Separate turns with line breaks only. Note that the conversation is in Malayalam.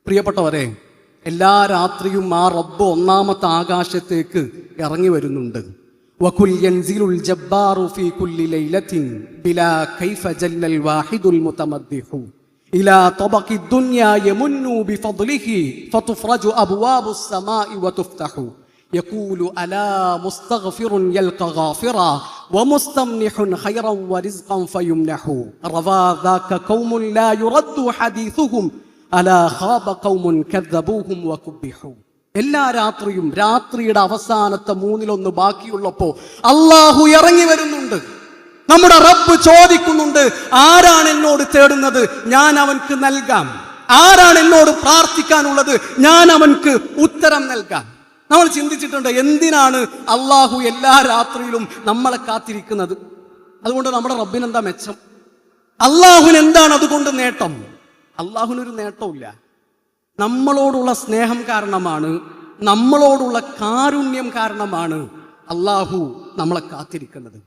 പ്രിയപ്പെട്ടവരെ, എല്ലാ രാത്രിയും ആ റബ്ബ് ഒന്നാമത്തെ ആകാശത്തേക്ക് ഇറങ്ങി വരുന്നുണ്ട്. വകുൽ യൻസിലുൽ ജബ്ബാറു ഫീ കുല്ലി ലൈലത്തിൻ ബിലാ കൈഫ ജല്ലൽ വാഹിദുൽ മുതമദ്ദിഹു ഇലാ തബഖി ദുനിയാ യമുന്നു ബിഫദ്ലിഹി ഫതുഫ്റജു അബ്വാബുസ് സമാഇ വതുഫ്തഹു യഖൂലു അലാ മുസ്തഗ്ഫിറുൻ യൽഖ ഗാഫിറാ വമുസ്തംനിഹുൻ ഖൈറൻ വറിസ്ഖൻ ഫയുംനഹു റവാ ദാക ഖൗമുൻ ലാ യുറദ്ദു ഹദീസുഹും അലാ ഖാബ ഖൗമുൻ കദ്ദബൂഹും വകുബ്ബിഹു. എല്ലാ രാത്രിയും രാത്രിയുടെ അവസാനത്തെ 1/3 ബാക്കിയുള്ളപ്പോ അള്ളാഹു ഇറങ്ങി വരുന്നുണ്ട്. നമ്മുടെ റബ്ബ് ചോദിക്കുന്നുണ്ട്, ആരാണ് എന്നോട് തേടുന്നത്, ഞാൻ അവൻക്ക് നൽകാം. ആരാണ് എന്നോട് പ്രാർത്ഥിക്കാനുള്ളത്, ഞാൻ അവൻക്ക് ഉത്തരം നൽകാം. നമ്മൾ ചിന്തിച്ചിട്ടുണ്ട്, എന്തിനാണ് അള്ളാഹു എല്ലാ രാത്രിയിലും നമ്മളെ കാത്തിരിക്കുന്നത്? അതുകൊണ്ട് നമ്മുടെ റബ്ബിനെന്താ മെച്ചം? അള്ളാഹുവിന് എന്താണ് അതുകൊണ്ട് നേട്ടം? അള്ളാഹുവിനൊരു നേട്ടമില്ല. നമ്മളോടുള്ള സ്നേഹം കാരണമാണ്, നമ്മളോടുള്ള കാരുണ്യം കാരണമാണ് അള്ളാഹു നമ്മളെ കാത്തിരിക്കുന്നത്.